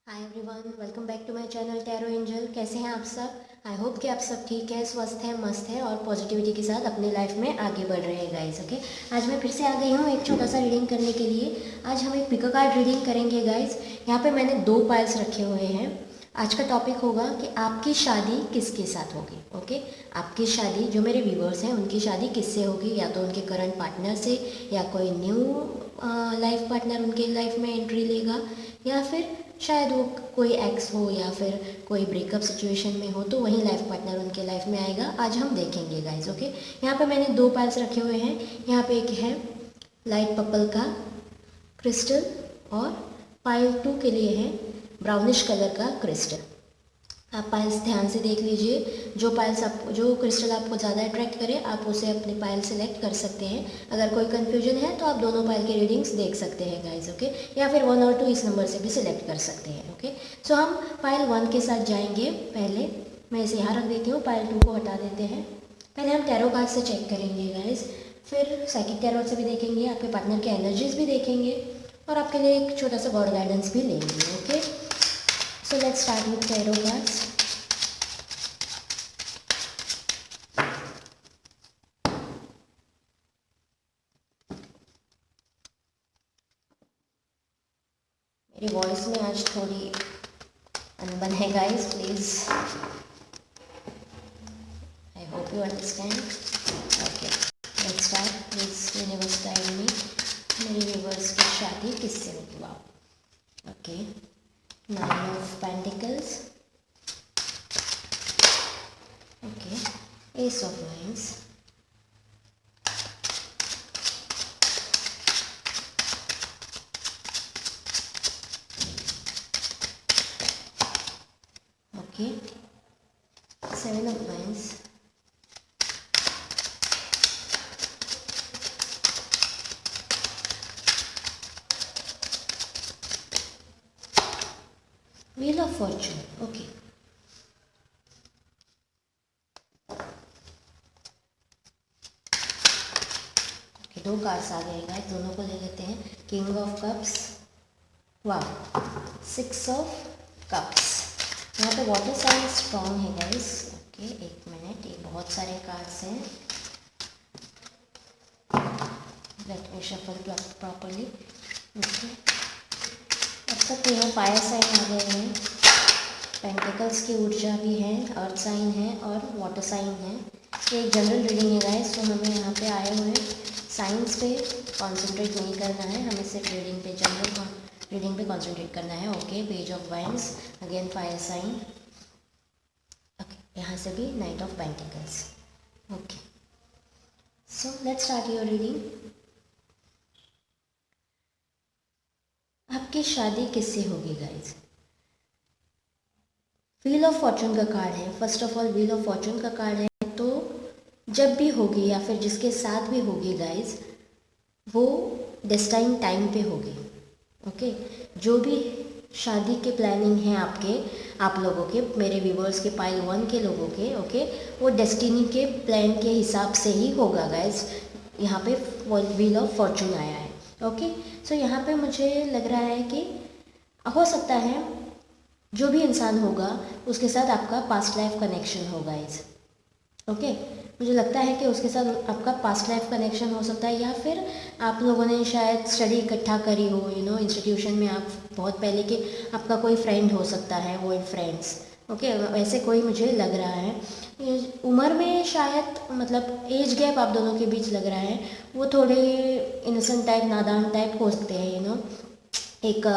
Hi everyone, welcome back to my channel tarot angel. कैसे हैं आप सब? आई होप कि आप सब ठीक है, स्वस्थ है, मस्त है और पॉजिटिविटी के साथ अपनी लाइफ में आगे बढ़ रहे हैं गाइस। ओके, आज मैं फिर से आ गई हूँ एक छोटा सा रीडिंग करने के लिए। आज हम एक पिको कार्ड रीडिंग करेंगे गाइस। यहाँ पे मैंने 2 पाइल्स रखे हुए हैं। आज का टॉपिक होगा कि आपकी शादी किसके साथ होगी। ओके, आपकी शादी, जो मेरे व्यूवर्स हैं उनकी शादी किससे होगी, या तो उनके करंट पार्टनर से, या कोई न्यू लाइफ पार्टनर उनके लाइफ में एंट्री लेगा, या फिर शायद वो कोई एक्स हो, या फिर कोई ब्रेकअप सिचुएशन में हो तो वही लाइफ पार्टनर उनके लाइफ में आएगा। आज हम देखेंगे गाइज। ओके, यहाँ पे मैंने 2 पाइल्स रखे हुए हैं। यहाँ पे एक है लाइट पर्पल का क्रिस्टल और पाइल 2 के लिए है ब्राउनिश कलर का क्रिस्टल। आप पाइल्स ध्यान से देख लीजिए। जो क्रिस्टल आपको ज़्यादा अट्रैक्ट करे आप उसे अपने पाइल सेलेक्ट कर सकते हैं। अगर कोई कन्फ्यूजन है तो आप दोनों पाइल के रीडिंग्स देख सकते हैं गाइज। ओके, या फिर 1 और 2 इस नंबर से भी सिलेक्ट कर सकते हैं। ओके, सो हम पाइल 1 के साथ जाएंगे। पहले मैं इसे यहाँ रख देती हूँ, पाइल 2 को हटा देते हैं। पहले हम टैरो कार्ड से चेक करेंगे गाइज, फिर साइकिक टैरो से भी देखेंगे, आपके पार्टनर के एनर्जीज भी देखेंगे और आपके लिए एक छोटा सा गॉड गाइडेंस भी लेंगे। Okay, so let's start with tarot cards. मेरी वॉइस में आज थोड़ी अनबन है guys, please I hope you understand. Okay, let's start. Please universe guide me, मेरे व्यूवर्स की शादी किससे होगी। Wow, okay, 9 of pentacles, okay, ace of wands, okay, 7 of wands, wheel of fortune। Okay, दो कार्ड्स आ गए गाइस, दोनों को ले लेते हैं। किंग ऑफ कप्स, वाह, 6 ऑफ कप्स। यहाँ पे वाटर साइन स्ट्रॉन्ग है गाइस। ओके, एक मिनट, ये बहुत सारे कार्ड्स हैं, let me shuffle properly. Okay, अब तक तीनों फायर साइन आ गए हैं, पेंटिकल्स की ऊर्जा भी है, अर्थ साइन है और वाटर साइन है। ये एक जनरल रीडिंग है गाइस, तो हमें यहाँ पे आए हुए साइंस पे कॉन्सेंट्रेट नहीं करना है, हमें सिर्फ रीडिंग पे, जनरल रीडिंग पे कॉन्सेंट्रेट करना है। Okay, page of wands, again fire sign. Okay, यहाँ से भी knight of pentacles. Okay, so let's start your reading. आपकी शादी किससे होगी गाइज? व्हील ऑफ फॉर्चून का कार्ड है। First of all wheel of fortune का कार्ड है, तो जब भी होगी या फिर जिसके साथ भी होगी गाइज, वो डेस्टाइन टाइम पे होगी। ओके, जो भी शादी के प्लानिंग है आपके, आप लोगों के, मेरे व्यूवर्स के, पाइल 1 के लोगों के, ओके, वो डेस्टिनी के प्लान के हिसाब से ही होगा गाइज। यहाँ पे व्हील ऑफ फॉर्चून आया है। ओके, सो यहाँ पे मुझे लग रहा है कि हो सकता है जो भी इंसान होगा उसके साथ आपका पास्ट लाइफ कनेक्शन होगा गाइज। ओके, मुझे लगता है कि उसके साथ आपका पास्ट लाइफ कनेक्शन हो सकता है, या फिर आप लोगों ने शायद स्टडी इकट्ठा करी हो, इंस्टीट्यूशन में आप बहुत पहले के, आपका कोई फ्रेंड हो सकता है, ओल्ड फ्रेंड्स। ओके, वैसे कोई मुझे लग रहा है। उम्र में शायद, मतलब एज गैप आप दोनों के बीच लग रहा है, वो थोड़े इनोसेंट टाइप, नादान टाइप हो सकते हैं। एक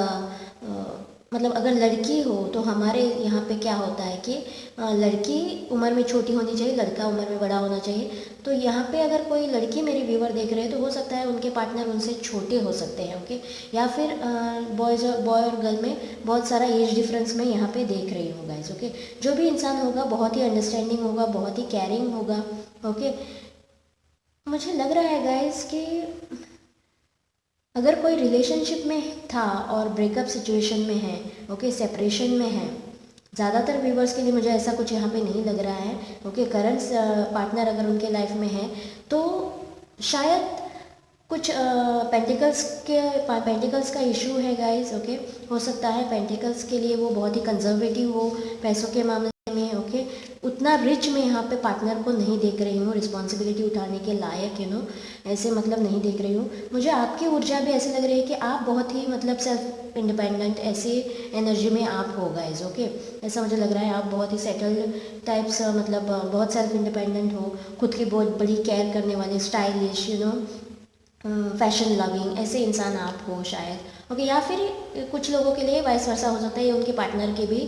मतलब अगर लड़की हो तो हमारे यहाँ पे क्या होता है कि लड़की उम्र में छोटी होनी चाहिए, लड़का उम्र में बड़ा होना चाहिए। तो यहाँ पे अगर कोई लड़की मेरी व्यूवर देख रहे हैं तो हो सकता है उनके पार्टनर उनसे छोटे हो सकते हैं। ओके, या फिर बॉय और गर्ल में बहुत सारा एज डिफरेंस मैं यहाँ पे देख रही हूँ गाइस। ओके, जो भी इंसान होगा बहुत ही अंडरस्टैंडिंग होगा, बहुत ही केयरिंग होगा। ओके, मुझे लग रहा है गाइस कि अगर कोई रिलेशनशिप में था और ब्रेकअप सिचुएशन में है, ओके, सेपरेशन में है, ज़्यादातर व्यूवर्स के लिए मुझे ऐसा कुछ यहाँ पे नहीं लग रहा है। ओके, करंट पार्टनर अगर उनके लाइफ में है तो शायद कुछ पेंटिकल्स का इशू है गाइस। ओके, हो सकता है पेंटिकल्स के लिए वो बहुत ही कंजर्वेटिव हो पैसों के मामले में। ओके, उतना रिच मैं यहाँ पे पार्टनर को नहीं देख रही हूँ, रिस्पॉन्सिबिलिटी उठाने के लायक, ऐसे मतलब नहीं देख रही हूँ। मुझे आपकी ऊर्जा भी ऐसे लग रही है कि आप बहुत ही मतलब सेल्फ इंडिपेंडेंट ऐसी एनर्जी में आप हो गाइस। ओके, ऐसा मुझे लग रहा है। आप बहुत ही सेटल्ड टाइप्स, मतलब बहुत सेल्फ इंडिपेंडेंट हो, खुद की बहुत बड़ी केयर करने वाले, स्टाइलिश, फैशन लविंग ऐसे इंसान आप हो शायद। ओके, या फिर कुछ लोगों के लिए वाइस वर्सा हो सकता है, ये उनके पार्टनर के भी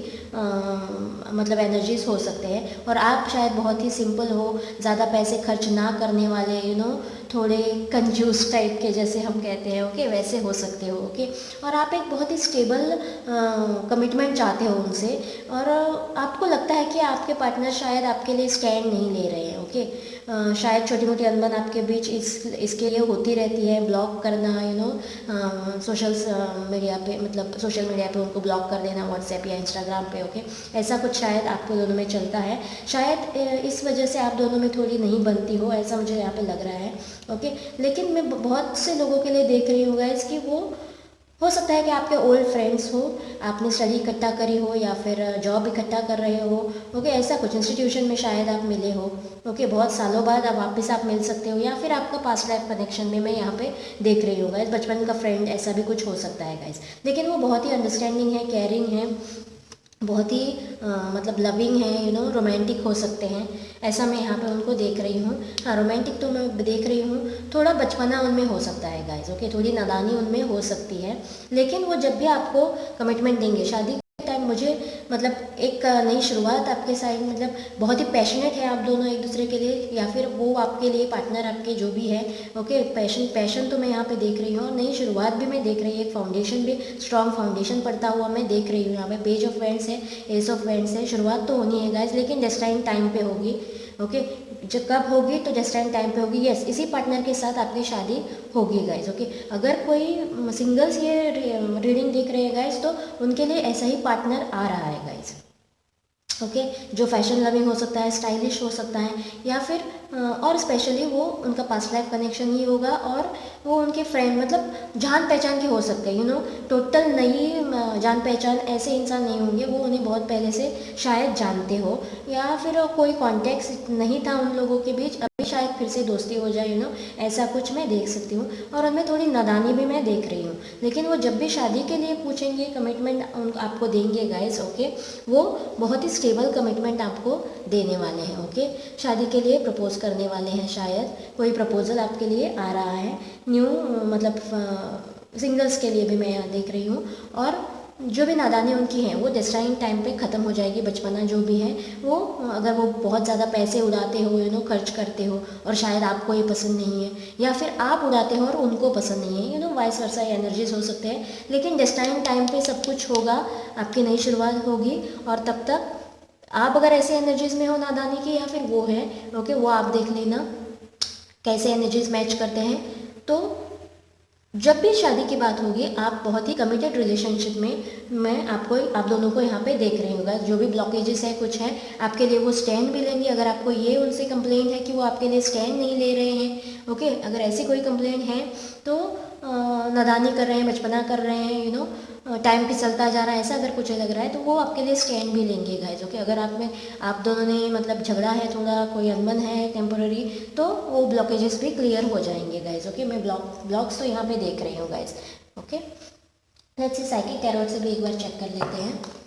मतलब एनर्जीज हो सकते हैं। और आप शायद बहुत ही सिंपल हो, ज़्यादा पैसे खर्च ना करने वाले, थोड़े कंजूस टाइप के जैसे हम कहते हैं। ओके, वैसे हो सकते हो। ओके, और आप एक बहुत ही स्टेबल कमिटमेंट चाहते हो उनसे, और आपको लगता है कि आपके पार्टनर शायद आपके लिए स्टैंड नहीं ले रहे हैं। ओके, शायद छोटी मोटी अनबन आपके बीच इसके लिए होती रहती है, ब्लॉक करना, सोशल मीडिया पे, मतलब सोशल मीडिया पे उनको ब्लॉक कर देना, व्हाट्सएप या इंस्टाग्राम पे। ओके, ऐसा कुछ शायद आपको दोनों में चलता है। शायद इस वजह से आप दोनों में थोड़ी नहीं बनती हो, ऐसा मुझे यहाँ पे लग रहा है। ओके, लेकिन मैं बहुत से लोगों के लिए देख रही हूँ गाइस कि वो हो सकता है कि आपके ओल्ड फ्रेंड्स हो, आपने स्टडी इकट्ठा करी हो या फिर जॉब इकट्ठा कर रहे हो। ओके, ऐसा कुछ इंस्टीट्यूशन में शायद आप मिले हो। ओके, बहुत सालों बाद अब वापस आप मिल सकते हो, या फिर आपका पास्ट लाइफ कनेक्शन में मैं यहाँ पे देख रही हूँ गाइस, बचपन का फ्रेंड, ऐसा भी कुछ हो सकता है गाइस। लेकिन वो बहुत ही अंडरस्टैंडिंग है, केयरिंग है, बहुत ही मतलब लविंग है, रोमांटिक हो सकते हैं, ऐसा मैं यहाँ पे उनको देख रही हूँ। हाँ, रोमांटिक तो मैं देख रही हूँ, थोड़ा बचपना उनमें हो सकता है गाइस। ओके, थोड़ी नादानी उनमें हो सकती है, लेकिन वो जब भी आपको कमिटमेंट देंगे शादी के टाइम, मुझे मतलब एक नई शुरुआत आपके साइड, मतलब बहुत ही पैशनेट है आप दोनों एक दूसरे के लिए, या फिर वो आपके लिए पार्टनर आपके जो भी है। ओके, पैशन तो मैं यहाँ पे देख रही हूँ, और नई शुरुआत भी मैं देख रही हूँ, एक फाउंडेशन भी, स्ट्रॉन्ग फाउंडेशन पड़ता हुआ मैं देख रही हूँ। यहाँ पे पेज ऑफ वेंड्स है, एस ऑफ वेंड्स है, शुरुआत तो होनी है गाइस, लेकिन डेस्टाइन टाइम पे होगी। ओके, जब कब होगी तो डेस्टाइन टाइम पे होगी। यस, इसी पार्टनर के साथ आपकी शादी होगी गाइस। ओके, अगर कोई सिंगल्स ये रीडिंग देख रहे हैं गाइस, तो उनके लिए ऐसा ही पार्टनर आ रहा है गाइस। ओके, जो फैशन लविंग हो सकता है, स्टाइलिश हो सकता है, या फिर और स्पेशली वो उनका पास्ट लाइफ कनेक्शन ही होगा, और वो उनके फ्रेंड, मतलब जान पहचान के हो सकते हैं, टोटल नई जान पहचान ऐसे इंसान नहीं होंगे, वो उन्हें बहुत पहले से शायद जानते हो, या फिर कोई कॉन्टेक्ट नहीं था उन लोगों के बीच, अभी शायद फिर से दोस्ती हो जाए, ऐसा कुछ मैं देख सकती हूँ। और उनमें थोड़ी नादानी भी मैं देख रही हूँ, लेकिन वो जब भी शादी के लिए पूछेंगे, कमिटमेंट आपको देंगे गाइस। ओके, वो बहुत ही स्टेबल कमिटमेंट आपको देने वाले हैं। ओके, शादी के लिए प्रपोज करने वाले हैं, शायद कोई प्रपोजल आपके लिए आ रहा है न्यू, मतलब सिंगल्स के लिए भी मैं देख रही हूँ। और जो भी नादानी उनकी है वो डेस्टाइन टाइम पे ख़त्म हो जाएगी, बचपना जो भी है वो, अगर वो बहुत ज़्यादा पैसे उड़ाते हो, खर्च करते हो, और शायद आपको ये पसंद नहीं है, या फिर आप उड़ाते हो और उनको पसंद नहीं है, वाइस वर्सा एनर्जीज हो सकते हैं, लेकिन डेस्टाइन टाइम पे सब कुछ होगा, आपकी नई शुरुआत होगी। और तब तक आप अगर ऐसे एनर्जीज में हो नादानी की, या फिर वो है, ओके, वो आप देख लेना कैसे एनर्जीज मैच करते हैं। तो जब भी शादी की बात होगी, आप बहुत ही कमिटेड रिलेशनशिप में मैं आप दोनों को यहाँ पे देख रही हूँ। जो भी ब्लॉकेजेस है, कुछ है, आपके लिए वो स्टैंड भी लेंगे। अगर आपको ये उनसे कंप्लेंट है कि वो आपके लिए स्टैंड नहीं ले रहे हैं, ओके, अगर ऐसी कोई कंप्लेंट है तो नादानी कर रहे हैं, बचपना कर रहे हैं, टाइम फिसलता जा रहा है, ऐसा अगर कुछ लग रहा है, तो वो आपके लिए स्टैंड भी लेंगे गाइज। ओके, अगर आप दोनों ने मतलब झगड़ा है, थोड़ा कोई अनबन है टेम्पोररी, तो वो ब्लॉकेजेस भी क्लियर हो जाएंगे गाइज। ओके, मैं ब्लॉक्स तो यहाँ पे देख रही हूँ guys. Okay, let's see psychic tarot से भी एक बार चेक कर लेते हैं।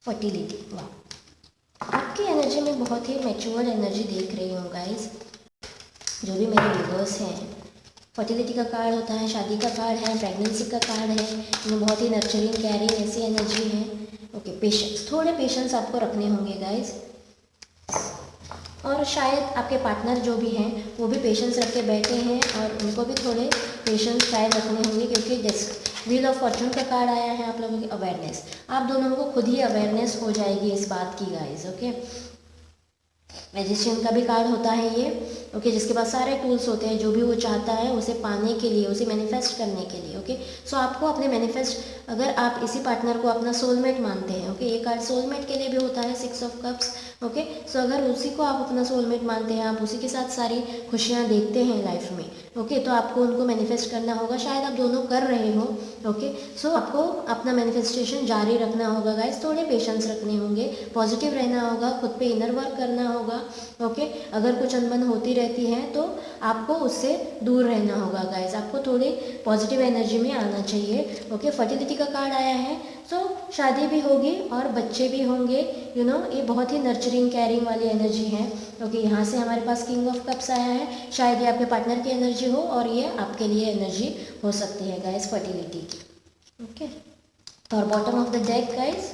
फर्टिलिटी, वाह, आपकी एनर्जी में बहुत ही मैच्योर एनर्जी देख रही हूँ गाइज। जो भी मेरे व्यूवर्स हैं, फर्टिलिटी का कार्ड होता है, शादी का कार्ड है, प्रेगनेंसी का कार्ड है, इनमें बहुत ही नर्चरिंग कैरिंग ऐसी एनर्जी है। ओके, पेशेंस, थोड़े पेशेंस आपको रखने होंगे गाइज। और शायद आपके पार्टनर जो भी हैं वो भी पेशेंस रख के बैठे हैं, और उनको भी थोड़े पेशेंस शायद रखने होंगे, क्योंकि व्हील ऑफ फॉर्चून का कार्ड आया है आप लोगों की अवेयरनेस। आप दोनों को खुद ही अवेयरनेस हो जाएगी इस बात की गाइज। ओके, मैजिशियन का भी कार्ड होता है ये, ओके, जिसके पास सारे टूल्स होते हैं, जो भी वो चाहता है उसे पाने के लिए, उसे मैनिफेस्ट करने के लिए। ओके, सो आपको अपने मैनिफेस्ट, अगर आप इसी पार्टनर को अपना सोलमेट मानते हैं, ओके, ये कार्ड सोलमेट के लिए भी होता है, 6 ऑफ कप्स। ओके, सो अगर उसी को आप अपना सोलमेट मानते हैं, आप उसी के साथ सारी खुशियाँ देखते हैं लाइफ में, ओके, तो आपको उनको मैनिफेस्ट करना होगा। शायद आप दोनों कर रहे हो, ओके, सो आपको अपना मैनिफेस्टेशन जारी रखना होगा गाइस। थोड़े पेशेंस रखने होंगे, पॉजिटिव रहना होगा, खुद पे इनर वर्क करना होगा। ओके, अगर कुछ अनबन होती रहती है तो आपको उससे दूर रहना होगा गाइस, आपको थोड़ी पॉजिटिव एनर्जी में आना चाहिए। ओके, फर्टिलिटी का कार्ड आया है, सो शादी भी होगी और बच्चे भी होंगे, यू नो, ये बहुत ही नर्चरिंग केयरिंग वाली एनर्जी है। ओके, यहाँ से हमारे पास किंग ऑफ कप्स आया है, शायद ये आपके पार्टनर की एनर्जी हो और ये आपके लिए एनर्जी हो सकती है गाइस, फर्टिलिटी की। ओके, और bottom of the deck guys,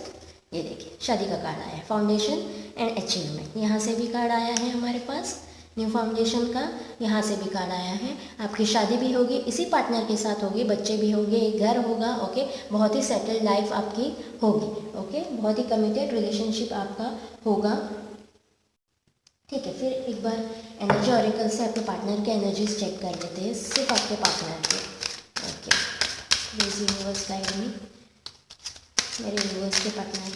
ये देखिए शादी का कार्ड आया है, फाउंडेशन एंड अचीवमेंट। यहाँ से भी कार्ड आया है हमारे पास न्यू फाउंडेशन का, यहाँ से भी कार्ड आया है। आपकी शादी भी होगी, इसी पार्टनर के साथ होगी, बच्चे भी होंगे, एक घर होगा। ओके, बहुत ही सेटल्ड लाइफ आपकी होगी। ओके, बहुत ही कमिटेड रिलेशनशिप आपका होगा। ठीक है, फिर एक बार एनर्जी ऑरिकल से आपके पार्टनर के एनर्जीज चेक कर लेते हैं, सिर्फ आपके पार्टनर के। Okay, please universe guide me, मेरे यूनिवर्स के पार्टनर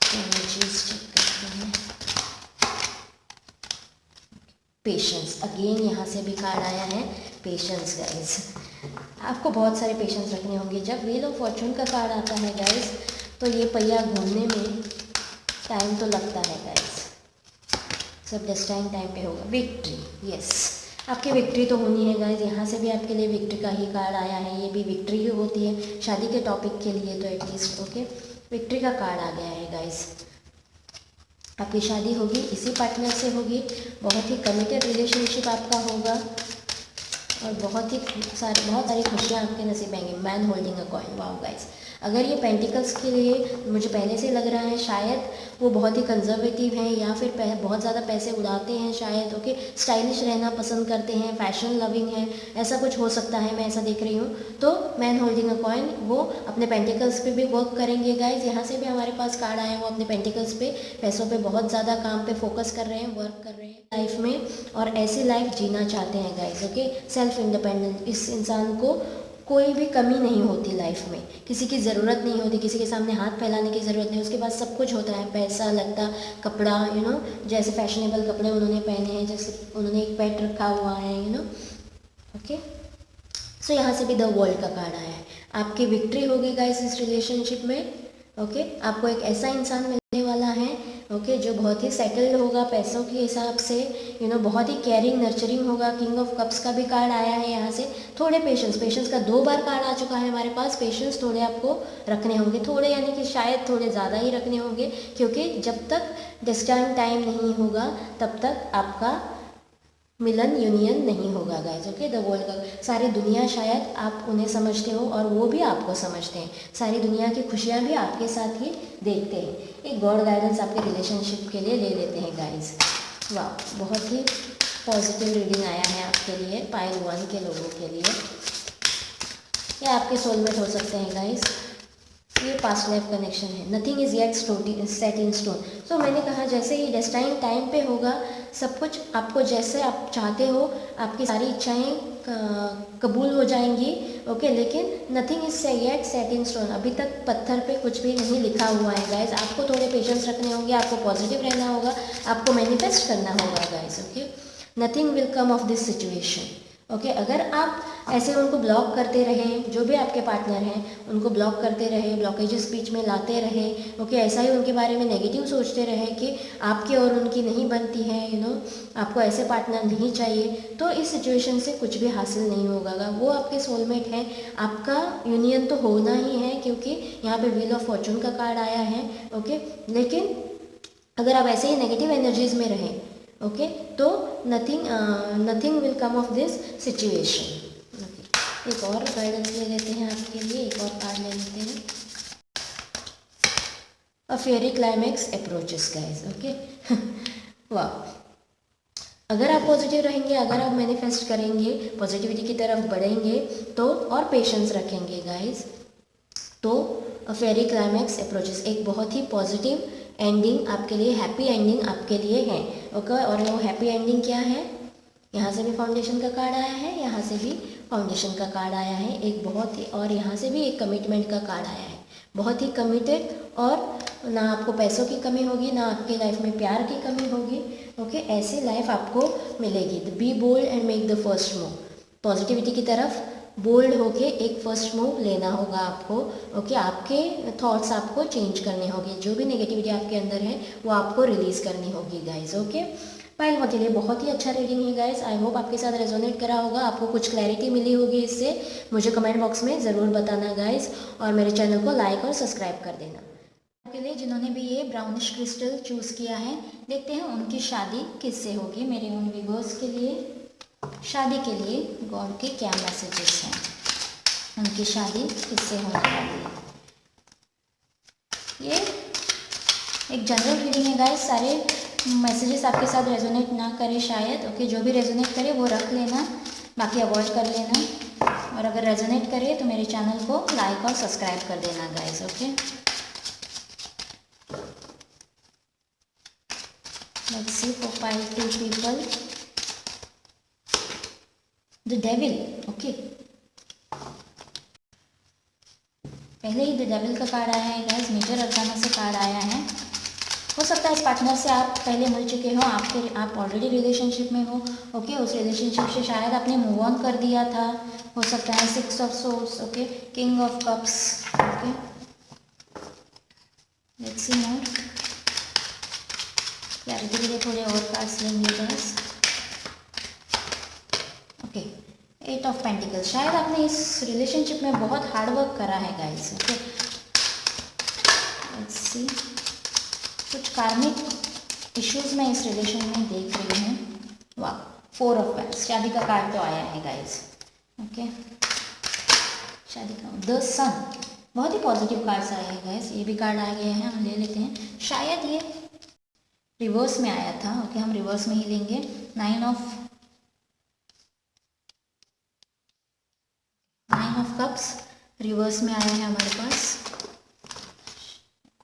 की एनर्जीज चेक करते हैं। पेशेंस, अगेन यहाँ से भी कार्ड आया है, पेशेंस गाइस। आपको बहुत सारे पेशेंस रखने होंगे। जब व्हील ऑफ फॉर्चून का कार्ड आता है गाइस, तो ये पहिया घूमने में टाइम तो लगता है गाइस, सब डेस्टाइन टाइम पे होगा। विक्ट्री, यस, आपकी विक्ट्री तो होनी है गाइस। यहाँ से भी आपके लिए विक्ट्री का ही कार्ड आया है, ये भी विक्ट्री ही होती है शादी के टॉपिक के लिए तो एटलीस्ट। ओके, विक्ट्री का कार्ड आ गया है गाइस। आपकी शादी होगी, इसी पार्टनर से होगी, बहुत ही कमिटेड रिलेशनशिप आपका होगा और बहुत सारी खुशियाँ आपके नसीब आएंगी। Man holding a coin, wow guys. अगर ये पेंटिकल्स के लिए मुझे पहले से लग रहा है, शायद वो बहुत ही कंजर्वेटिव हैं या फिर बहुत ज़्यादा पैसे उड़ाते हैं शायद। ओके, स्टाइलिश रहना पसंद करते हैं, फैशन लविंग है, ऐसा कुछ हो सकता है, मैं ऐसा देख रही हूँ। तो मैन होल्डिंग अ कॉइन, वो अपने पेंटिकल्स पे भी वर्क करेंगे गाइज। यहाँ से भी हमारे पास कार्ड आया, वो अपने पेंटिकल्स पे, पैसों पे बहुत ज़्यादा काम पे फोकस कर रहे हैं, वर्क कर रहे हैं लाइफ में और ऐसी लाइफ जीना चाहते हैं गाइज। ओके, सेल्फ इंडिपेंडेंट, इस इंसान को कोई भी कमी नहीं होती लाइफ में, किसी की ज़रूरत नहीं होती, किसी के सामने हाथ फैलाने की ज़रूरत नहीं, उसके पास सब कुछ होता है, पैसा लगता, कपड़ा, यू नो, जैसे फैशनेबल कपड़े उन्होंने पहने हैं, जैसे उन्होंने एक पेट रखा हुआ है, यू नो। ओके, सो यहाँ से भी द वर्ल्ड का कार्ड आया है। आपकी विक्ट्री होगी गाइस इस रिलेशनशिप में। ओके, आपको एक ऐसा इंसान मिलने वाला है, ओके, जो बहुत ही सेटल्ड होगा पैसों के हिसाब से, यू नो, बहुत ही केयरिंग नर्चरिंग होगा। किंग ऑफ कप्स का भी कार्ड आया है यहाँ से। थोड़े पेशेंस का 2 बार कार्ड आ चुका है हमारे पास। पेशेंस थोड़े आपको रखने होंगे, थोड़े यानी कि शायद थोड़े ज़्यादा ही रखने होंगे, क्योंकि जब तक डेस्टाइन टाइम नहीं होगा तब तक आपका मिलन यूनियन नहीं होगा गाइज। ओके, द वर्ल्ड का, सारी दुनिया शायद आप उन्हें समझते हो और वो भी आपको समझते हैं, सारी दुनिया की खुशियाँ भी आपके साथ ही देखते हैं। एक गॉड गाइडेंस आपके रिलेशनशिप के लिए ले लेते हैं गाइज। वाह, बहुत ही पॉजिटिव रीडिंग आया है आपके लिए, पाइल 1 के लोगों के लिए। ये आपके सोलमेट हो सकते हैं गाइज, ये पास्ट लाइफ कनेक्शन है। Nothing is yet set in stone. So मैंने कहा जैसे ही डेस्टाइन टाइम पे होगा, सब कुछ आपको जैसे आप चाहते हो, आपकी सारी इच्छाएं कबूल हो जाएंगी। ओके, लेकिन nothing is yet set in stone, अभी तक पत्थर पे कुछ भी नहीं लिखा हुआ है गाइज। आपको थोड़े पेशेंस रखने होंगे, आपको पॉजिटिव रहना होगा, आपको मैनिफेस्ट करना होगा guys. Okay, nothing will come of this situation. Okay, अगर आप ऐसे उनको ब्लॉक करते रहे, जो भी आपके पार्टनर हैं उनको ब्लॉक करते रहे, ब्लॉकेजेस बीच में लाते रहे, ओके, ऐसा ही उनके बारे में नेगेटिव सोचते रहे कि आपकी और उनकी नहीं बनती है, यू नो, आपको ऐसे पार्टनर नहीं चाहिए, तो इस सिचुएशन से कुछ भी हासिल नहीं होगा। वो आपके सोलमेट हैं, आपका यूनियन तो होना ही है, क्योंकि यहाँ पे व्हील ऑफ फॉर्चून का कार्ड आया है। ओके, लेकिन अगर आप ऐसे ही नेगेटिव एनर्जीज में रहें, ओके, तो nothing will come of this situation. Okay, एक और गाइडेंस ले लेते हैं आपके लिए, एक और कार्ड ले लेते हैं। A fairy climax approaches guys. Okay, वाह, अगर आप पॉजिटिव रहेंगे, अगर आप मैनिफेस्ट करेंगे, पॉजिटिविटी की तरफ बढ़ेंगे, तो और पेशेंस रखेंगे गाइस, तो अ फेयरी क्लाइमैक्स अप्रोचेस, एक बहुत ही पॉजिटिव एंडिंग आपके लिए, हैप्पी एंडिंग आपके लिए है। ओके, और वो हैप्पी एंडिंग क्या है? यहाँ से भी फाउंडेशन का कार्ड आया है, यहाँ से भी फाउंडेशन का कार्ड आया है एक बहुत ही, और यहाँ से भी एक कमिटमेंट का कार्ड आया है। बहुत ही कमिटेड, और ना आपको पैसों की कमी होगी, ना आपकी लाइफ में प्यार की कमी होगी। ओके, ऐसी लाइफ आपको मिलेगी। Be bold and make the first move. Positivity की तरफ बोल्ड होके एक फर्स्ट मूव लेना होगा आपको। ओके, आपके थॉट्स आपको चेंज करने होंगे, जो भी नेगेटिविटी आपके अंदर है वो आपको रिलीज़ करनी होगी गाइज। ओके, पाइल के लिए बहुत ही अच्छा रीडिंग है गाइज। आई होप आपके साथ रेजोनेट करा होगा, आपको कुछ क्लैरिटी मिली होगी इससे। मुझे कमेंट बॉक्स में ज़रूर बताना गाइज, और मेरे चैनल को लाइक और सब्सक्राइब कर देना। के लिए जिन्होंने भी ये ब्राउनिश क्रिस्टल चूज़ किया है, देखते हैं उनकी शादी किससे होगी। मेरे उन व्यूअर्स के लिए शादी के लिए गॉड के क्या मैसेजेस हैं, उनकी शादी किससे होने वाली है। ये एक जनरल रीडिंग है गाइस, सारे मैसेजेस आपके साथ रेजोनेट ना करे शायद। ओके, जो भी रेजोनेट करे वो रख लेना, बाकी अवॉइड कर लेना, और अगर रेजोनेट करे तो मेरे चैनल को लाइक और सब्सक्राइब कर देना guys. Okay, let's see for 5 people. The devil. Okay, पहले ही द डेविल का कार्ड आया है गाइस, मेजर अरकाना से कार्ड आया है। हो सकता है इस पार्टनर से आप पहले मिल चुके हो, आप ऑलरेडी रिलेशनशिप में हो। ओके, उस रिलेशनशिप से शायद आपने मूव ऑन कर दिया था, हो सकता है 6 of Swords। Okay, king of cups. Okay, let's see more clarity के लिए थोड़े और कार्ड्स लेंगे गाइस। Okay, 8 of Pentacles। शायद आपने इस रिलेशनशिप में बहुत हार्ड वर्क करा है गाइस। ओके, लेट्स सी, कुछ कार्मिक इश्यूज मैं इस रिलेशन में देख रही हूँ। वाह, 4 of Wands, शादी का कार्ड तो आया है गाइस। ओके, शादी का द सन, बहुत ही पॉजिटिव कार्ड्स आए हैं गाइस। ये भी कार्ड आ गए हैं, हम ले लेते हैं। शायद ये रिवर्स में आया था। ओके, हम रिवर्स में ही लेंगे। 9 of कप्स रिवर्स में आया है हमारे पास।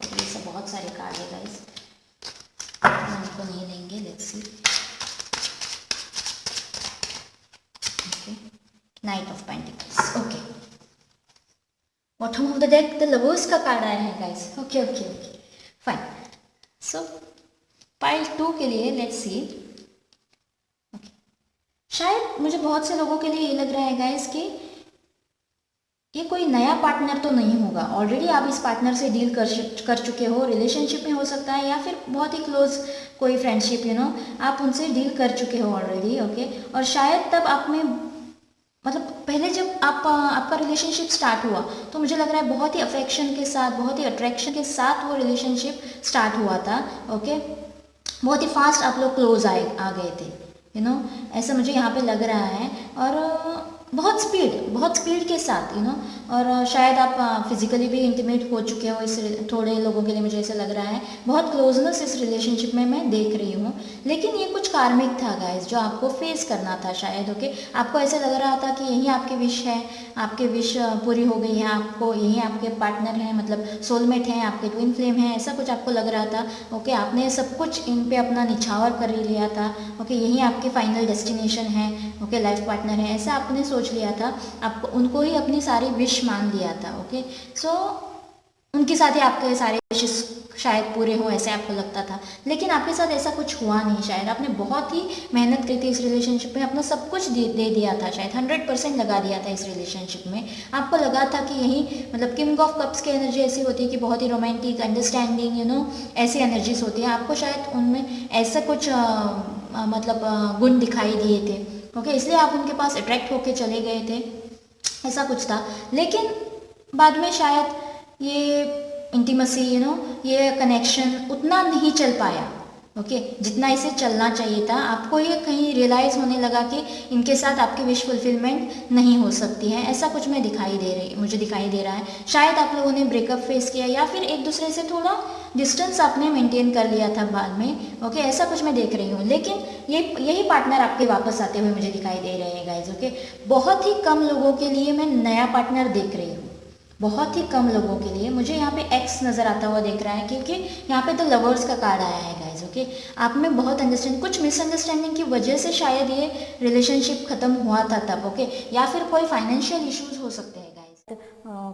ये सब बहुत सारे कार्ड है गाइस, हम उनको नहीं लेंगे। Let's see. Okay, night of pentacles. Okay, bottom of the deck the lovers का कार्ड आया है guys. Okay okay okay, fine. सो पाइल 2 के लिए लेट्स सी। ओके, शायद मुझे बहुत से लोगों के लिए ये लग रहा है गाइस कि ये कोई नया पार्टनर तो नहीं होगा। ऑलरेडी आप इस पार्टनर से डील कर चुके हो, रिलेशनशिप में हो सकता है, या फिर बहुत ही क्लोज कोई फ्रेंडशिप, आप उनसे डील कर चुके हो ऑलरेडी। ओके, और शायद तब आप में, मतलब पहले जब आपका रिलेशनशिप स्टार्ट हुआ तो मुझे लग रहा है बहुत ही अफेक्शन के साथ, बहुत ही अट्रैक्शन के साथ वो रिलेशनशिप स्टार्ट हुआ था। ओके, बहुत ही फास्ट आप लोग क्लोज आ गए थे, ऐसा मुझे यहाँ पे लग रहा है। और बहुत स्पीड के साथ, और शायद आप फिजिकली भी इंटीमेट हो चुके हो। इस थोड़े लोगों के लिए मुझे ऐसा लग रहा है बहुत क्लोजनेस इस रिलेशनशिप में मैं देख रही हूँ। लेकिन ये कुछ कार्मिक था गाइस, जो आपको फेस करना था शायद। ओके, आपको ऐसा लग रहा था कि यही आपकी विश है, आपकी विश पूरी हो गई है, आपको यही आपके पार्टनर हैं, मतलब सोलमेट हैं, आपके ट्विन फ्लेम हैं, ऐसा कुछ आपको लग रहा था। ओके, आपने सब कुछ इन पे अपना निछावर कर ही लिया था। ओके, यही आपके फाइनल डेस्टिनेशन है। ओके, लाइफ पार्टनर है, ऐसा आपने सोच लिया था। आपको उनको ही अपनी सारी विश मान लिया था। ओके, सो उनके साथ ही आपके सारे विशेस शायद पूरे हो, ऐसे आपको लगता था। लेकिन आपके साथ ऐसा कुछ हुआ नहीं। शायद आपने बहुत ही मेहनत की थी इस रिलेशनशिप में, अपना सब कुछ दे दिया था, शायद 100% लगा दिया था इस रिलेशनशिप में। आपको लगा था कि यही, मतलब किंग ऑफ कप्स की एनर्जी ऐसी होती है कि बहुत ही रोमांटिक, अंडरस्टैंडिंग, ऐसी एनर्जीज होती है। आपको शायद उनमें ऐसा कुछ मतलब गुण दिखाई दिए थे। ओके, इसलिए आप उनके पास अट्रैक्ट होके चले गए थे, ऐसा कुछ था। लेकिन बाद में शायद ये इंटीमेसी, ये कनेक्शन उतना नहीं चल पाया। ओके, जितना इसे चलना चाहिए था। आपको ये कहीं रियलाइज़ होने लगा कि इनके साथ आपकी विश फुलफिलमेंट नहीं हो सकती है, ऐसा कुछ मुझे दिखाई दे रहा है। शायद आप लोगों ने ब्रेकअप फेस किया, या फिर एक दूसरे से थोड़ा डिस्टेंस आपने मेंटेन कर लिया था बाद में। ओके, ऐसा कुछ मैं देख रही हूँ। लेकिन यही पार्टनर आपके वापस आते हुए मुझे दिखाई दे रहे हैं गाइज। ओके, बहुत ही कम लोगों के लिए मैं नया पार्टनर देख रही हूँ, बहुत ही कम लोगों के लिए। मुझे यहाँ पे एक्स नज़र आता हुआ दिख रहा है क्योंकि यहाँ पे द लवर्स का कार्ड आया है गाइज। ओके, आप में बहुत कुछ मिसअंडरस्टैंडिंग की वजह से शायद ये रिलेशनशिप ख़त्म हुआ था तब। ओके, या फिर कोई फाइनेंशियल इश्यूज हो सकते हैं गाइज।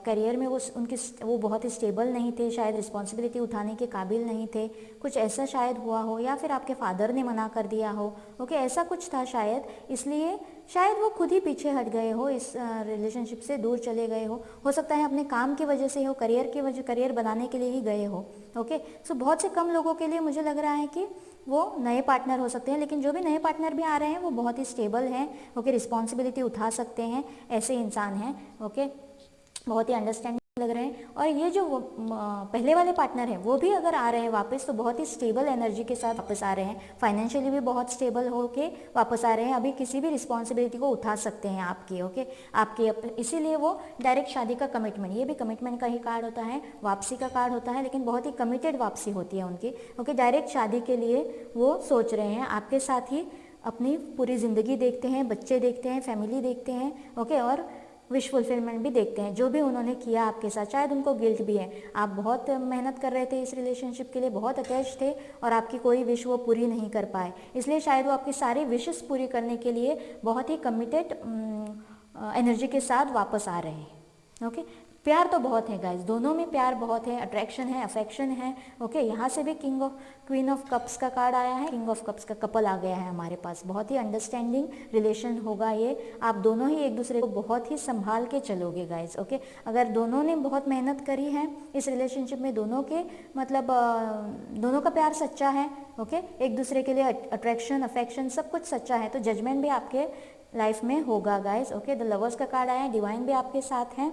करियर में वो बहुत ही स्टेबल नहीं थे, शायद रिस्पॉन्सिबिलिटी उठाने के काबिल नहीं थे, कुछ ऐसा शायद हुआ हो, या फिर आपके फादर ने मना कर दिया हो। ओके, ऐसा कुछ था शायद, इसलिए शायद वो खुद ही पीछे हट गए हो, इस रिलेशनशिप से दूर चले गए हो सकता है अपने काम की वजह से हो, करियर बनाने के लिए ही गए हो। ओके, सो बहुत से कम लोगों के लिए मुझे लग रहा है कि वो नए पार्टनर हो सकते हैं, लेकिन जो भी नए पार्टनर भी आ रहे हैं वो बहुत ही स्टेबल हैं। ओके, रिस्पॉन्सिबिलिटी उठा सकते हैं, ऐसे इंसान हैं। ओके, बहुत ही अंडरस्टैंडिंग लग रहे हैं। और ये जो पहले वाले पार्टनर हैं वो भी अगर आ रहे हैं वापस तो बहुत ही स्टेबल एनर्जी के साथ वापस आ रहे हैं, फाइनेंशियली भी बहुत स्टेबल होके वापस आ रहे हैं। अभी किसी भी रिस्पॉन्सिबिलिटी को उठा सकते हैं आपकी। ओके, आपके इसीलिए वो डायरेक्ट शादी का कमिटमेंट, ये भी कमिटमेंट का ही कार्ड होता है, वापसी का कार्ड होता है, लेकिन बहुत ही कमिटेड वापसी होती है उनकी। ओके, डायरेक्ट शादी के लिए वो सोच रहे हैं, आपके साथ ही अपनी पूरी ज़िंदगी देखते हैं, बच्चे देखते हैं, फैमिली देखते हैं। ओके, और विश फुलफिलमेंट भी देखते हैं। जो भी उन्होंने किया आपके साथ, शायद उनको गिल्ट भी है, आप बहुत मेहनत कर रहे थे इस रिलेशनशिप के लिए, बहुत अटैच थे और आपकी कोई विश वो पूरी नहीं कर पाए, इसलिए शायद वो आपकी सारी विशेस पूरी करने के लिए बहुत ही कमिटेड एनर्जी के साथ वापस आ रहे हैं। ओके, प्यार तो बहुत है गाइज, दोनों में प्यार बहुत है, अट्रैक्शन है, अफेक्शन है। ओके, यहाँ से भी क्वीन ऑफ कप्स का कार्ड आया है, किंग ऑफ कप्स का कपल आ गया है हमारे पास। बहुत ही अंडरस्टैंडिंग रिलेशन होगा ये, आप दोनों ही एक दूसरे को बहुत ही संभाल के चलोगे गाइज। ओके, अगर दोनों ने बहुत मेहनत करी है इस रिलेशनशिप में, दोनों के मतलब दोनों का प्यार सच्चा है। ओके, एक दूसरे के लिए अट्रैक्शन, अफेक्शन सब कुछ सच्चा है, तो जजमेंट भी आपके लाइफ में होगा गाइज। ओके, द लवर्स का कार्ड आया है, डिवाइन भी आपके साथ हैं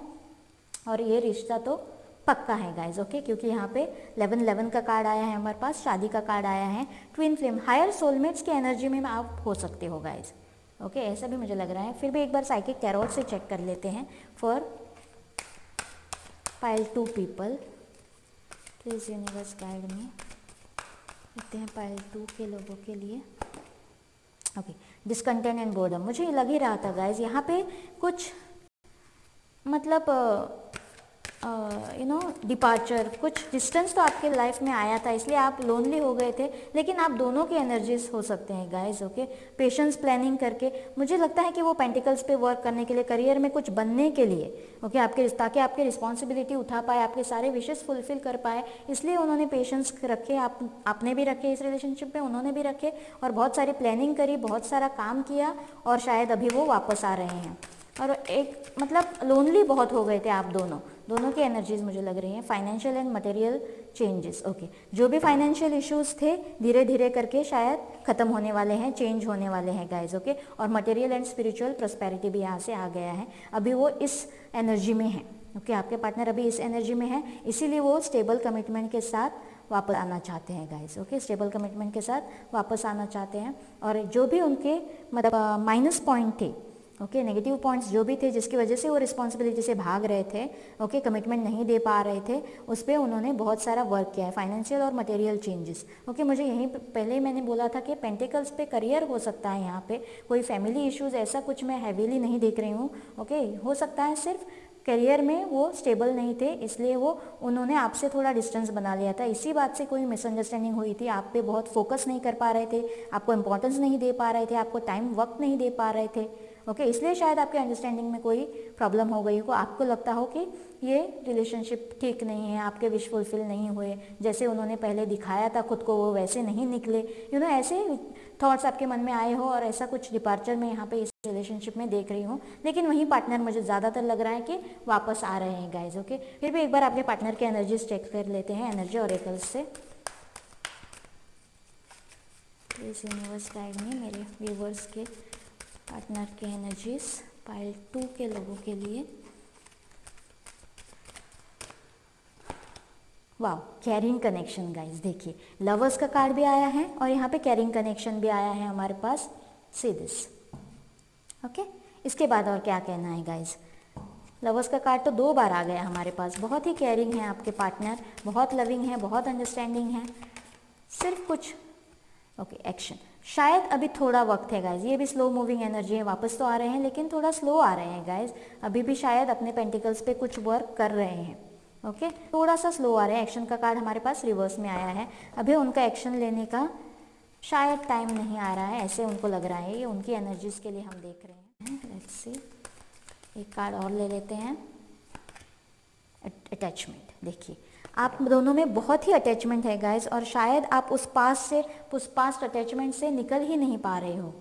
और ये रिश्ता तो पक्का है गाइज। ओके, क्योंकि यहाँ पे 11 का कार्ड आया है हमारे पास, शादी का कार्ड आया है, ट्विन फ्लेम, हायर सोलमेट्स की एनर्जी में आप हो सकते हो गाइज। ओके, ऐसा भी मुझे लग रहा है। फिर भी एक बार साइकिक टैरोट से चेक कर लेते हैं for pile 2 people. Please universe guide में देखते हैं पाइल 2 के लोगों के लिए। ओके, डिस्कंटेंट एंड बोर्डम, मुझे लग ही रहा था गाइज यहाँ पे कुछ मतलब डिपार्चर, कुछ डिस्टेंस तो आपके लाइफ में आया था, इसलिए आप लोनली हो गए थे, लेकिन आप दोनों के एनर्जीज हो सकते हैं गाइज। ओके, पेशेंस प्लानिंग करके मुझे लगता है कि वो पेंटिकल्स पे वर्क करने के लिए, करियर में कुछ बनने के लिए, ओके, ताकि आपके रिस्पॉन्सिबिलिटी उठा पाए, आपके सारे विशेस फुलफिल कर पाए, इसलिए उन्होंने पेशेंस रखे, आपने भी रखे इस रिलेशनशिप में, उन्होंने भी रखे और बहुत सारी प्लानिंग करी, बहुत सारा काम किया और शायद अभी वो वापस आ रहे हैं। और एक मतलब लोनली बहुत हो गए थे आप दोनों की एनर्जीज मुझे लग रही हैं। Financial and material changes, okay, जो भी फाइनेंशियल इश्यूज थे धीरे धीरे करके शायद खत्म होने वाले हैं, चेंज होने वाले हैं गाइज। ओके, और मटेरियल एंड स्पिरिचुअल प्रॉस्पेरिटी भी यहाँ से आ गया है, अभी वो इस एनर्जी में है। ओके, आपके पार्टनर अभी इस एनर्जी में है, इसीलिए वो स्टेबल कमिटमेंट के साथ वापस आना चाहते हैं गाइज। ओके, स्टेबल कमिटमेंट के साथ वापस आना चाहते हैं और जो भी उनके मतलब माइनस पॉइंट थे, ओके, नेगेटिव पॉइंट्स जो भी थे जिसकी वजह से वो रिस्पॉन्सिबिलिटी से भाग रहे थे, ओके, कमिटमेंट नहीं दे पा रहे थे, उस पर उन्होंने बहुत सारा वर्क किया है, फाइनेंशियल और मटेरियल चेंजेस। ओके, मुझे यहीं पहले ही मैंने बोला था कि पेंटिकल्स पे करियर हो सकता है, यहाँ पे कोई फैमिली इश्यूज ऐसा कुछ मैं हैवीली नहीं देख रही हूँ। ओके, हो सकता है सिर्फ करियर में वो स्टेबल नहीं थे, इसलिए वो उन्होंने आपसे थोड़ा डिस्टेंस बना लिया था, इसी बात से कोई मिसअंडरस्टैंडिंग हुई थी, आप पे बहुत फोकस नहीं कर पा रहे थे, आपको इंपॉर्टेंस नहीं दे पा रहे थे, आपको टाइम वक्त नहीं दे पा रहे थे। ओके, इसलिए शायद आपके अंडरस्टैंडिंग में कोई प्रॉब्लम हो गई हो, आपको लगता हो कि ये रिलेशनशिप ठीक नहीं है, आपके विश फुलफिल नहीं हुए, जैसे उन्होंने पहले दिखाया था खुद को वो वैसे नहीं निकले, ऐसे थॉट्स आपके मन में आए हो और ऐसा कुछ डिपार्चर में यहाँ पे इस रिलेशनशिप में देख रही हूँ। लेकिन वही पार्टनर मुझे ज़्यादातर लग रहा है कि वापस आ रहे हैं गाइज। ओके, फिर भी एक बार आपके पार्टनर के एनर्जीज चेक कर लेते हैं एनर्जी ऑरेकल्स से। प्लीज यूनिवर्स गाइड में मेरे व्यूवर्स के पार्टनर के एनर्जीज पाइल 2 के लोगों के लिए। वाह, कैरिंग कनेक्शन गाइज, देखिए लवर्स का कार्ड भी आया है और यहाँ पे कैरिंग कनेक्शन भी आया है हमारे पास। सी दिस, ओके, इसके बाद और क्या कहना है गाइज। लवर्स का कार्ड तो 2 बार आ गया हमारे पास, बहुत ही केयरिंग है आपके पार्टनर, बहुत लविंग है, बहुत अंडरस्टैंडिंग है, सिर्फ कुछ ओके एक्शन, शायद अभी थोड़ा वक्त है गाइज, ये भी स्लो मूविंग एनर्जी है, वापस तो आ रहे हैं लेकिन थोड़ा स्लो आ रहे हैं गाइज, अभी भी शायद अपने पेंटिकल्स पे कुछ वर्क कर रहे हैं। ओके, थोड़ा सा स्लो आ रहे हैं। एक्शन का कार्ड हमारे पास रिवर्स में आया है, अभी उनका एक्शन लेने का शायद टाइम नहीं आ रहा है, ऐसे उनको लग रहा है। ये उनकी एनर्जीज के लिए हम देख रहे हैं। लेट्स सी, एक कार्ड और ले लेते हैं। अटैचमेंट, देखिए आप दोनों में बहुत ही अटैचमेंट है गाइज, और शायद आप उस पास्ट अटैचमेंट से निकल ही नहीं पा रहे हो।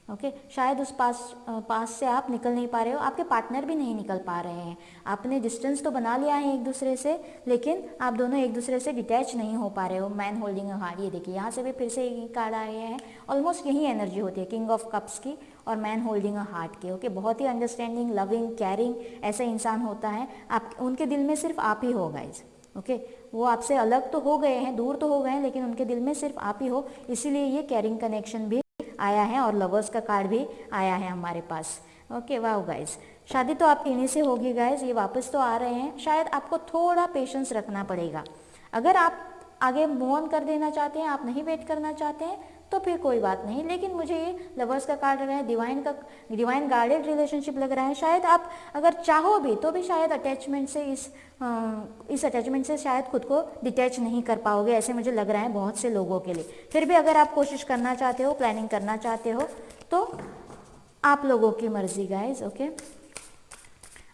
ओके, शायद उस पास से आप निकल नहीं पा रहे हो, आपके पार्टनर भी नहीं निकल पा रहे हैं। आपने डिस्टेंस तो बना लिया है एक दूसरे से, लेकिन आप दोनों एक दूसरे से डिटैच नहीं हो पा रहे हो। मैन होल्डिंग अ हार्ट, ये देखिए यहाँ से भी फिर से एक कार्ड आए हैं। ऑलमोस्ट यही एनर्जी होती है किंग ऑफ कप्स की और मैन होल्डिंग अ हार्ट की। ओके, बहुत ही अंडरस्टैंडिंग, लविंग, केयरिंग ऐसा इंसान होता है। आप उनके दिल में सिर्फ आप ही हो गाइज। ओके, वो आपसे अलग तो हो गए हैं, दूर तो हो गए हैं, लेकिन उनके दिल में सिर्फ आप ही हो, इसीलिए ये केयरिंग कनेक्शन भी आया है और लवर्स का कार्ड भी आया है हमारे पास। ओके, वाह गाइज, शादी तो आपकी इन्हीं से होगी गाइज, ये वापस तो आ रहे हैं। शायद आपको थोड़ा पेशेंस रखना पड़ेगा। अगर आप आगे मूव ऑन कर देना चाहते हैं, आप नहीं वेट करना चाहते हैं, तो फिर कोई बात नहीं। लेकिन मुझे ये लवर्स का कार्ड लग रहा है, डिवाइन गार्डेड रिलेशनशिप लग रहा है। शायद आप अगर चाहो भी तो भी शायद अटैचमेंट से इस अटैचमेंट से शायद खुद को डिटैच नहीं कर पाओगे, ऐसे मुझे लग रहा है बहुत से लोगों के लिए। फिर भी अगर आप कोशिश करना चाहते हो, प्लानिंग करना चाहते हो, तो आप लोगों की मर्जी गाइज। ओके,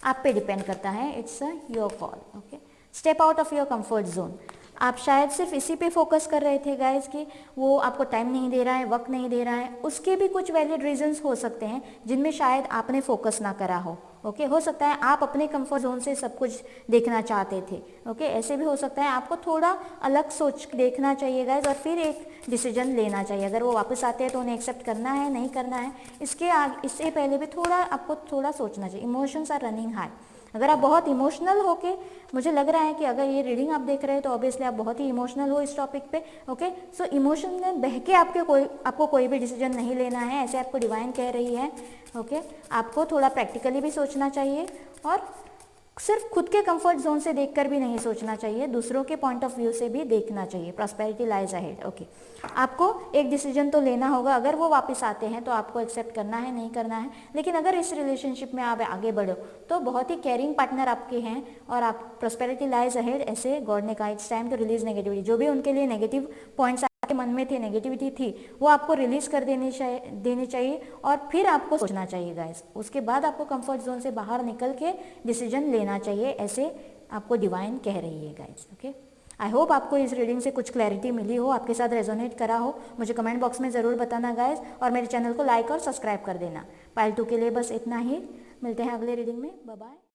आप पे डिपेंड करता है, it's your call. Okay, step out of your comfort zone. आप शायद सिर्फ इसी पे फोकस कर रहे थे गाइज कि वो आपको टाइम नहीं दे रहा है, वक्त नहीं दे रहा है। उसके भी कुछ वैलिड रीजंस हो सकते हैं जिनमें शायद आपने फोकस ना करा हो। ओके, हो सकता है आप अपने कंफर्ट जोन से सब कुछ देखना चाहते थे। ओके, ऐसे भी हो सकता है आपको थोड़ा अलग सोच देखना चाहिए गाइज, और फिर एक डिसीजन लेना चाहिए। अगर वो वापस आते हैं तो उन्हें एक्सेप्ट करना है, नहीं करना है, इससे पहले भी आपको थोड़ा सोचना चाहिए। Emotions are running high. अगर आप बहुत इमोशनल होके, मुझे लग रहा है कि अगर ये रीडिंग आप देख रहे हैं तो ऑब्वियसली आप बहुत ही इमोशनल हो इस टॉपिक पे। ओके, सो इमोशन में बह के आपको कोई भी डिसीजन नहीं लेना है, ऐसे आपको डिवाइन कह रही है। ओके, आपको थोड़ा प्रैक्टिकली भी सोचना चाहिए और सिर्फ खुद के कंफर्ट जोन से देखकर भी नहीं सोचना चाहिए, दूसरों के पॉइंट ऑफ व्यू से भी देखना चाहिए। Prosperity lies ahead. ओके, आपको एक डिसीजन तो लेना होगा। अगर वो वापस आते हैं तो आपको एक्सेप्ट करना है, नहीं करना है। लेकिन अगर इस रिलेशनशिप में आप आगे बढ़ो तो बहुत ही केयरिंग पार्टनर आपके हैं और आप प्रॉस्पेरिटी लाइज अहेड, ऐसे गॉड ने कहा it's time to release negativity. जो भी उनके लिए नेगेटिव पॉइंट्स आपके मन में थे, नेगेटिविटी थी, वो आपको रिलीज कर देनी चाहिए और फिर आपको सोचना चाहिए गाइस। उसके बाद आपको कंफर्ट जोन से बाहर निकल के डिसीजन लेना चाहिए, ऐसे आपको डिवाइन कह रही है गाइस। ओके, आई होप आपको इस रीडिंग से कुछ क्लैरिटी मिली हो, आपके साथ रेजोनेट करा हो। मुझे कमेंट बॉक्स में ज़रूर बताना गाइस, और मेरे चैनल को लाइक और सब्सक्राइब कर देना। पाइल 2 के लिए बस इतना ही। मिलते हैं अगले रीडिंग में। Bye bye.